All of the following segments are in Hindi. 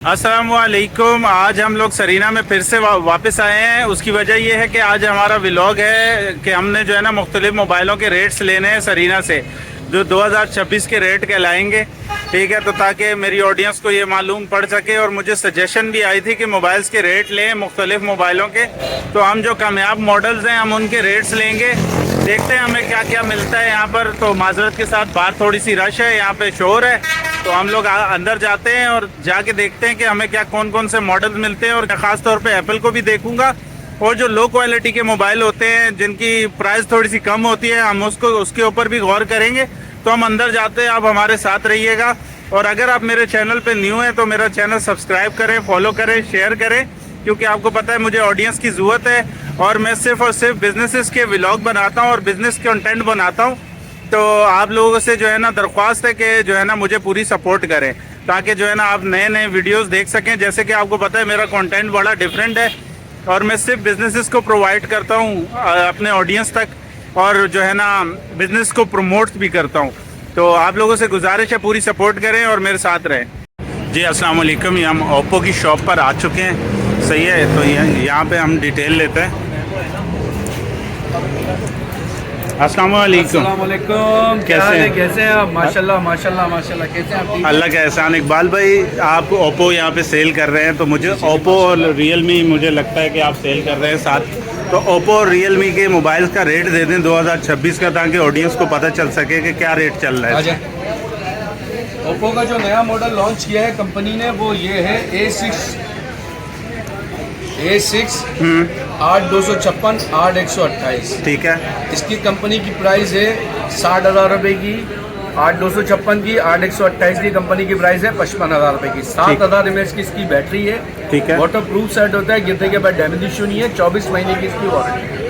अस्सलामुअलैकुम। आज हम लोग सरीना में फिर से वापस आए हैं। उसकी वजह यह है कि आज हमारा व्लॉग है कि हमने जो है ना मुख्तलिफ मोबाइलों के रेट्स लेने हैं सरीना से, जो 2026 के रेट कहलाएंगे। ठीक है, तो ताकि मेरी ऑडियंस को ये मालूम पड़ सके, और मुझे सजेशन भी आई थी कि मोबाइल्स के रेट लें मुख्तलिफ मोबाइलों के। तो हम जो कामयाब मॉडल्स हैं हम उनके रेट्स लेंगे, देखते हैं हमें क्या क्या मिलता है यहाँ पर। तो माजरत के साथ बाहर थोड़ी सी रश है, यहाँ पे शोर है, तो हम लोग अंदर जाते हैं और जाके देखते हैं कि हमें क्या कौन कौन से मॉडल्स मिलते हैं। और ख़ास तौर पे एप्पल को भी देखूंगा, और जो लो क्वालिटी के मोबाइल होते हैं जिनकी प्राइस थोड़ी सी कम होती है हम उसके ऊपर भी गौर करेंगे। तो हम अंदर जाते हैं, आप हमारे साथ रहिएगा। और अगर आप मेरे चैनल पे न्यू हैं तो मेरा चैनल सब्सक्राइब करें, फॉलो करें, शेयर करें, क्योंकि आपको पता है मुझे ऑडियंस की ज़रूरत है। और मैं सिर्फ और सिर्फ बिजनेसेस के व्लॉग बनाता हूँ और बिजनेस कंटेंट बनाता हूँ। तो आप लोगों से जो है ना दरख्वास्त है कि जो है ना मुझे पूरी सपोर्ट करें, ताकि जो है ना आप नए नए वीडियोस देख सकें। जैसे कि आपको पता है मेरा कंटेंट बड़ा डिफरेंट है, और मैं सिर्फ बिजनेसेस को प्रोवाइड करता हूँ अपने ऑडियंस तक, और जो है ना बिजनेस को प्रमोट भी करता हूँ। तो आप लोगों से गुजारिश है पूरी सपोर्ट करें और मेरे साथ रहें। जी अस्सलाम वालेकुम। ये हम ओप्पो की शॉप पर आ चुके हैं, सही है। तो यहाँ पे हम डिटेल लेते हैं। अस्सलाम वालेकुम। कैसे हैं आप? माशाल्लाह माशाल्लाह माशाल्लाह। कैसे हैं आप? अल्लाह का एहसान। इकबाल भाई, आप ओप्पो यहाँ पे सेल कर रहे हैं, तो मुझे ओप्पो और रियलमी मुझे लगता है कि आप सेल कर रहे हैं साथ। तो ओप्पो और रियलमी के मोबाइल्स का रेट दे दें 2026 का, ताकि ऑडियंस को पता चल सके कि क्या रेट चल रहा है। ओप्पो का जो नया मॉडल लॉन्च किया है कंपनी ने वो ये है A6 8/256 8/128। ठीक है, इसकी कंपनी की प्राइस है 60,000 रुपये की। 8/256 की 8/128 की कंपनी की प्राइस है 55,000 रुपये की। 7,000 mAh की इसकी बैटरी है। ठीक है, वाटर प्रूफ सेट होता है, गिरने के बाद डैमेज इशू नहीं है। 24 महीने की इसकी वारंटी है।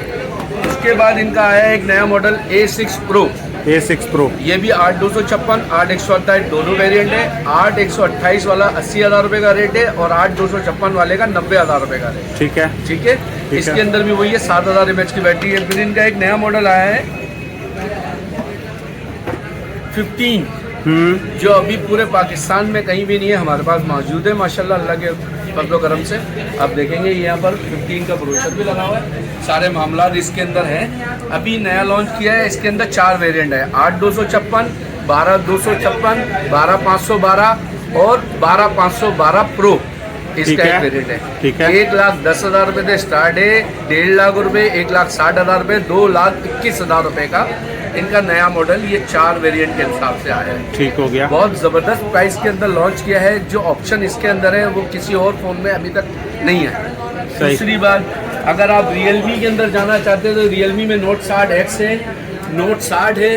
उसके बाद इनका आया है एक नया model A6 Pro। A6 Pro ये भी 8/256 8/128 दोनों वेरिएंट है। 8/128 वाला 80,000 रुपये का रेट है, और 8/256 वाले का 90,000 रुपये का रेट। ठीक है, ठीक है। इसके अंदर भी वही है, 7,000 mAh की बैटरी है। फिर इनका एक नया मॉडल आया है 15, जो अभी पूरे पाकिस्तान में कहीं भी नहीं है, हमारे पास मौजूद है माशाल्लाह अल्लाह के फजल करम से। आप देखेंगे यहाँ पर 15 का ब्रोशर भी लगा हुआ है, सारे मामला इसके अंदर हैं। अभी नया लॉन्च किया है, इसके अंदर 4 वेरिएंट है, 8/256, 12/256, 12/512 और 12/512 प्रो। इसका एक वेरिएंट है। ठीक है, 1,10,000 रुपये से स्टार्ट है, 1.5 लाख रुपये, 1,60,000 रुपये, 2,21,000 रुपये का इनका नया मॉडल। ये 4 वेरिएंट के हिसाब से आया है। ठीक हो गया। बहुत ज़बरदस्त प्राइस के अंदर लॉन्च किया है। जो ऑप्शन इसके अंदर है वो किसी और फ़ोन में अभी तक नहीं है। दूसरी बात, अगर आप रियलमी के अंदर जाना चाहते हैं तो रियलमी में Note 60X है, Note 60 है,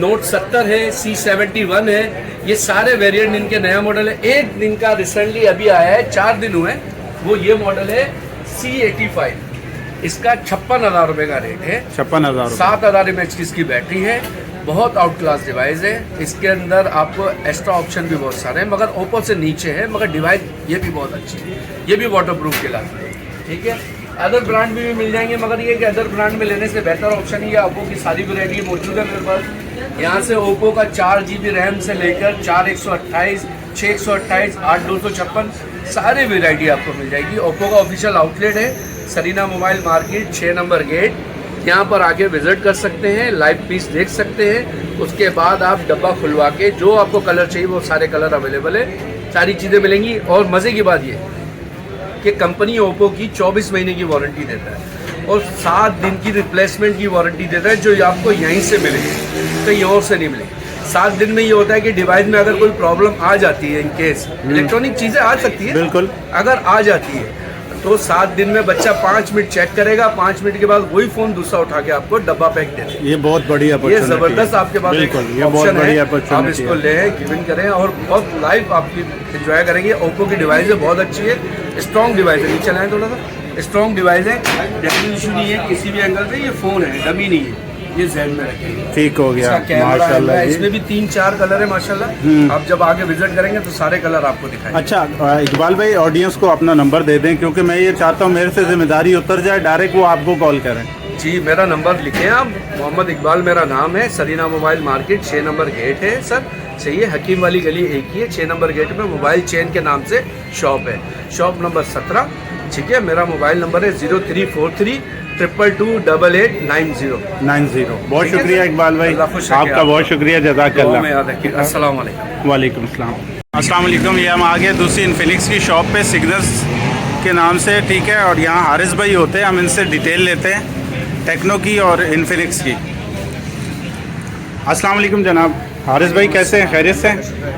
Note 70 है, C71 है। ये सारे वेरिएंट इनके नया मॉडल है। एक दिन का रिसेंटली अभी आया है, 4 दिन हुए, वो ये मॉडल है C85। इसका 56,000 रुपये का रेट है। 56,000। 7,000 mAh की इसकी बैटरी है। बहुत आउट क्लास डिवाइस है। इसके अंदर आपको एक्स्ट्रा ऑप्शन भी बहुत सारे हैं, मगर ओप्पो से नीचे है, मगर डिवाइस ये भी बहुत अच्छी है। ये भी वाटर प्रूफ के लाते हैं। ठीक है, अदर ब्रांड में भी मिल जाएंगे, मगर ये कि अदर ब्रांड में लेने से बेहतर ऑप्शन ही है। ओप्पो की सारी वैरायटी मौजूद है मेरे पास। यहाँ से ओप्पो का 4 GB रैम से लेकर 4/128, 6/128, 8/256 सारी वैरायटी आपको मिल जाएगी। ओप्पो का ऑफिशियल आउटलेट है Sarina mobile market, 6 number gate. यहाँ पर आके विजिट कर सकते हैं, लाइव पीस देख सकते हैं। उसके बाद आप डब्बा खुलवा के जो आपको कलर चाहिए वो सारे कलर अवेलेबल है, सारी चीज़ें मिलेंगी। और मज़े की बात ये कि कंपनी ओप्पो की 24 महीने की वारंटी देता है, और 7 दिन की रिप्लेसमेंट की वारंटी देता है, जो आपको यहीं से मिलेगी, कहीं और से नहीं मिलेगी। 7 दिन में ये होता है कि डिवाइस में अगर कोई प्रॉब्लम आ जाती है, इन केस इलेक्ट्रॉनिक चीज़ें आ सकती है, बिल्कुल, अगर आ जाती है तो 7 दिन में बच्चा 5 मिनट चेक करेगा। 5 मिनट के बाद वही फोन दूसरा उठा के आपको डब्बा पैक दे देगा। ये बहुत बढ़िया, ये जबरदस्त आपके पास एक ऑप्शन है, आप इसको लें, गिवन करें, और बहुत लाइव आपकी एंजॉय करेंगे। ओप्पो की डिवाइस है, बहुत अच्छी है, स्ट्रॉन्ग डिवाइस है। नीचे लाएं थोड़ा सा, स्ट्रॉन्ग डिवाइस है, डैमेज इशू नहीं है किसी भी एंगल से। ये फोन है, डमी नहीं है, ये ज़हन में रखेंगे। ठीक हो गया, माशाल्लाह। इसमें भी 3-4 कलर है माशाल्लाह। आप जब आगे विजिट करेंगे तो सारे कलर आपको दिखाएंगे। अच्छा इकबाल भाई, ऑडियंस को अपना नंबर दे दें, क्योंकि मैं ये चाहता हूँ मेरे से जिम्मेदारी उतर जाए, डायरेक्ट वो आपको कॉल करें। जी, मेरा नंबर लिखें आप, मोहम्मद इकबाल मेरा नाम है, Sarina mobile market, 6 number gate है सर। चाहिए, हकीम वाली गली एक ही है, 6 नंबर गेट में मोबाइल चेन के नाम से शॉप है, शॉप नंबर 17। ठीक है, मेरा मोबाइल नंबर है 0343228890। बहुत शुक्रिया इकबाल भाई, आपका बहुत शुक्रिया, जज़ाकल्लाह। अस्सलाम वालेकुम। वालेकुम सलाम। अस्सलाम वालेकुम। ये हम आ गए दूसरी इन्फिनिक्स की शॉप पे, सिग्नल्स के नाम से। ठीक है, और यहाँ हारिस भाई होते हैं, हम इनसे डिटेल लेते हैं टेक्नो की और इन्फिनिक्स की। अस्सलाम वालेकुम जनाब, हारिस भाई कैसे हैं, खैरियत से?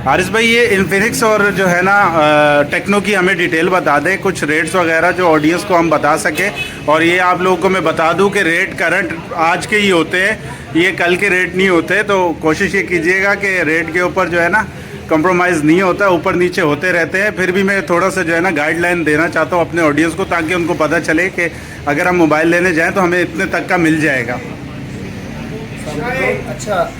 हारिस भाई ये इन्फिनिक्स और जो है ना टेक्नो की हमें डिटेल बता दें, कुछ रेट्स वगैरह जो ऑडियंस को हम बता सकें। और ये आप लोगों को मैं बता दूं कि रेट करंट आज के ही होते हैं, ये कल के रेट नहीं होते। तो कोशिश ये कीजिएगा कि रेट के ऊपर जो है ना कंप्रोमाइज़ नहीं होता, ऊपर नीचे होते रहते हैं। फिर भी मैं थोड़ा सा जो है ना गाइडलाइन देना चाहता हूँ अपने ऑडियंस को, ताकि उनको पता चले कि अगर हम मोबाइल लेने जाएँ तो हमें इतने तक का मिल जाएगा। अच्छा,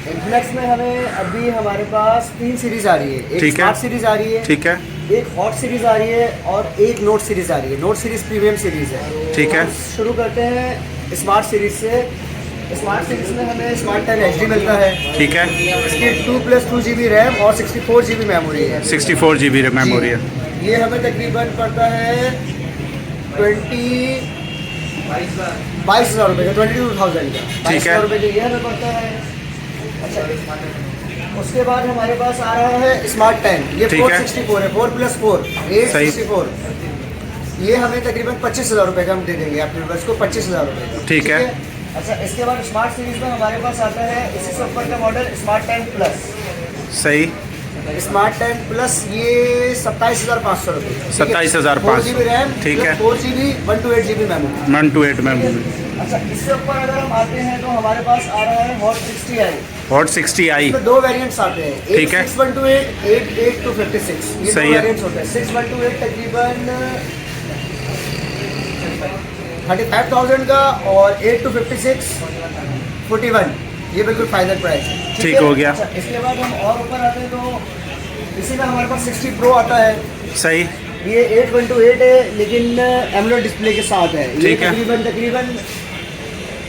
इन्फिनिक्स में हमें अभी हमारे पास 3 सीरीज आ रही है। एक स्मार्ट सीरीज आ रही है, ठीक है, एक हॉट सीरीज आ रही है और एक नोट सीरीज आ रही है। नोट सीरीज प्रीमियम सीरीज है। ठीक है। शुरू करते हैं स्मार्ट सीरीज से। स्मार्ट सीरीज में हमें स्मार्ट 10 HD मिलता है। ठीक है, इसकी 2+2 GB रैम और 64 GB मेमोरी है। 64 GB मेमोरी है। ये हमें तकरीबन पड़ता है 22,000 रुपये का, 22,000 का। ठीक है। 22,000 रुपये का ये हमें पड़ता है। अच्छा, उसके बाद हमारे पास आ रहा है स्मार्ट 10। ये ठीक है। 464 है, 4+4 864। ये हमें तकरीबन 25,000 रुपये का हम दे देंगे अपने व्यूअर्स को, 25,000 रुपये का। ठीक है। अच्छा, इसके बाद स्मार्ट सीरीज में हमारे पास आता है इसी से ऊपर का मॉडल स्मार्ट 10 प्लस। सही। स्मार्ट 10 प्लस ये 27,500 रुपये। 27,500। 4 GB रैम, ठीक है। 4 GB 128 GB मेमोरी। 128 मेमोरी। अच्छा, इससे ऊपर अगर हम आते हैं तो हमारे पास आ रहा है हॉट 60i। Hot 60i। इसमें 2 वेरिएंट्स आते हैं, ठीक है। 6128, 88-256। ये सही 2 है। वेरिएंट्स होते हैं। 6128 तकरीबन 35,000 का और 8256 41। ये बिल्कुल फाइनल प्राइस है। ठीक है? हो गया। अच्छा, इसके बाद हम और ऊपर आते हैं तो इसी में हमारे पास 60 Pro आता है। सही। ये 8/8 है लेकिन एमोलेड डिस्प्ले के साथ है। ये ठीक है। तकरीबन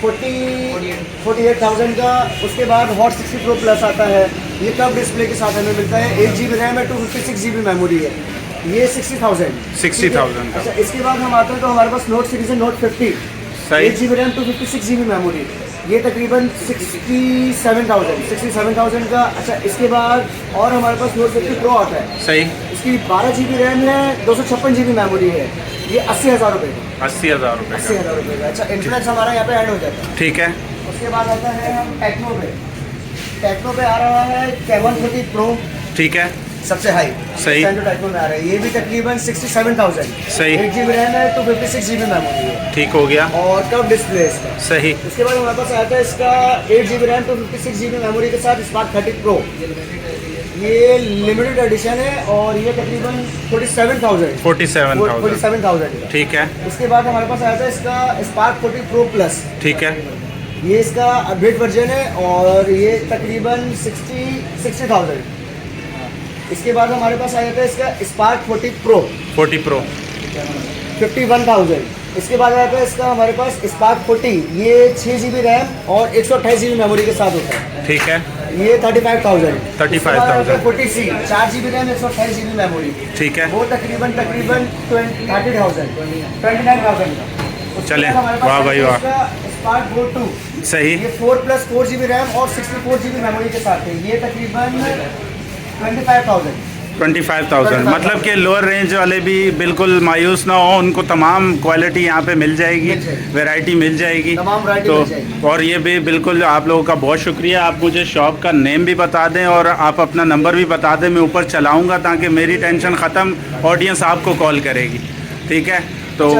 48,000 का। उसके बाद हॉट 60 Pro प्लस आता है। ये कब डिस्प्ले के साथ हमें मिलता है, 8 GB रैम है, 256 GB मेमोरी है। ये 60,000 का। अच्छा, इसके बाद हम आते हैं तो हमारे पास नोट सीरीज है, नोट 50। सही। 8 GB रैम, 256 GB मेमोरी। ये तकरीबन 67,000 का। अच्छा, इसके बाद और हमारे पास नोट 50 Pro आता है। सही। इसकी 12 GB रैम है, 256 GB मेमोरी है। ये 80,000 रुपये का। 80,000 रुपये। 80,000 रुपये का। अच्छा, इन्फ्लुएंस हमारा यहाँ पे ऐड हो जाता है। ठीक है। उसके बाद आता है हम टेक्नो पे। टेक्नो पे आ रहा है K1 40 Pro, ठीक है। सबसे हाई। सही। टेक्नो में आ रहा है। ये भी तकरीबन 67,000। सही। 8 GB रैम है, 256 GB मेमोरी है ठीक हो गया। और कब डिस्प्ले इसका। सही। उसके बाद हमारे पास आता है इसका 8 GB रैम, 256 GB मेमोरी के साथ स्मार्ट 30 Pro। ये लिमिटेड एडिशन है और ये तकरीबन 47,000 47,000। ठीक है। उसके बाद हमारे पास आता है इसका स्पार्क 40 Pro प्लस। ठीक है। ये इसका अपडेट वर्जन है और ये तकरीबन 60,000। इसके बाद हमारे पास आ जाता है इसका स्पार्क 40 Pro 51,000। इसके बाद आता है इसका हमारे पास स्पार्क 40। ये 6 GB रैम और 128 GB मेमोरी के साथ होता है। ठीक है। ये 35,000। 35,000। 40C 4 GB RAM, 128 GB memory. ठीक है। वो तकरीबन 30,000 29,000 का। उसके चलें, बाद हमारे पास वाह भाई आता है वाह। इसका स्पार्क Go 2। सही। ये 4+4 GB रैम और 64 GB मेमोरी के साथ है। ये तकरीबन 25,000। मतलब कि लोअर रेंज वाले भी बिल्कुल मायूस ना हो, उनको तमाम क्वालिटी यहाँ पे मिल जाएगी, वैरायटी मिल जाएगी। तमाम वैरायटी तो मिल जाएगी। और ये भी बिल्कुल आप लोगों का बहुत शुक्रिया। आप मुझे शॉप का नेम भी बता दें और आप अपना नंबर भी बता दें, मैं ऊपर चलाऊँगा ताकि मेरी टेंशन ख़त्म, ऑडियंस आपको कॉल करेगी। ठीक है, तो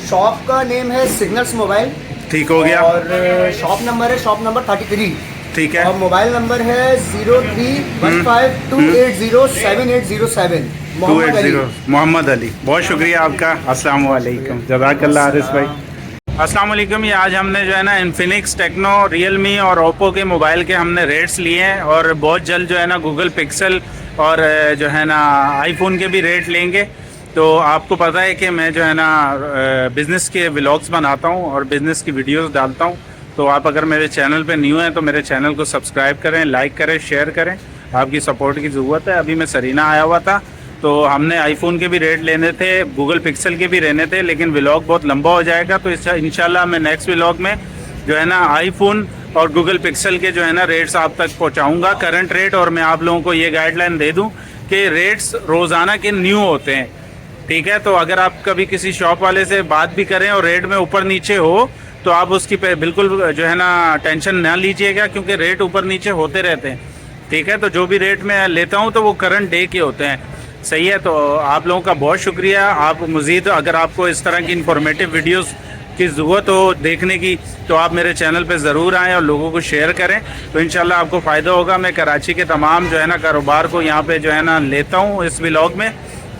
शॉप का नेम है सिग्नल्स मोबाइल। ठीक हो गया। और शॉप नंबर है शॉप नंबर 33। ठीक है। और मोबाइल नंबर है 03152807 मोहम्मद अली। बहुत शुक्रिया आपका। अस्सलाम वालेकुम। जज़ाकल्लाह हारिस भाई। अस्सलाम वालेकुम। ये आज हमने जो है ना इन्फिनिक्स, टेक्नो, रियलमी और ओप्पो के मोबाइल के हमने रेट्स लिए हैं और बहुत जल्द जो है ना गूगल पिक्सल और जो है ना आईफोन के भी रेट लेंगे। तो आपको पता है कि मैं जो है ना बिज़नेस के व्लॉग्स बनाता हूँ और बिज़नेस की वीडियोस डालता हूँ। तो आप अगर मेरे चैनल पे न्यू हैं तो मेरे चैनल को सब्सक्राइब करें, लाइक करें, शेयर करें, आपकी सपोर्ट की ज़रूरत है। अभी मैं सरीना आया हुआ था तो हमने आईफोन के भी रेट लेने थे, गूगल पिक्सल के भी लेने थे, लेकिन व्लॉग बहुत लंबा हो जाएगा, तो इंशाल्लाह मैं नेक्स्ट व्लॉग में जो है ना आईफोन और गूगल पिक्सल के जो है ना रेट्स आप तक पहुंचाऊंगा, करंट रेट। और मैं आप लोगों को ये गाइडलाइन दे दूं कि रेट्स रोज़ाना के न्यू होते हैं, ठीक है। तो अगर आप कभी किसी शॉप वाले से बात भी करें और रेट में ऊपर नीचे हो तो आप उसकी पे बिल्कुल जो है ना टेंशन ना लीजिएगा, क्योंकि रेट ऊपर नीचे होते रहते हैं, ठीक है। तो जो भी रेट मैं लेता हूँ तो वो करंट डे के होते हैं, सही है। तो आप लोगों का बहुत शुक्रिया। आप मज़ीद अगर आपको इस तरह की इंफॉर्मेटिव वीडियोस की ज़रूरत हो देखने की तो आप मेरे चैनल पे ज़रूर आएँ और लोगों को शेयर करें, तो इंशाल्लाह आपको फ़ायदा होगा। मैं कराची के तमाम जो है ना कारोबार को यहाँ पे जो है ना लेता हूँ इस व्लॉग में,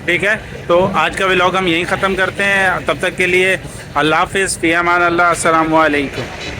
ठीक है। तो आज का व्लॉग हम यहीं ख़त्म करते हैं, तब तक के लिए अल्लाह हाफ़िज़, फ़ी अमान अल्लाह, अस्सलामु अलैकुम।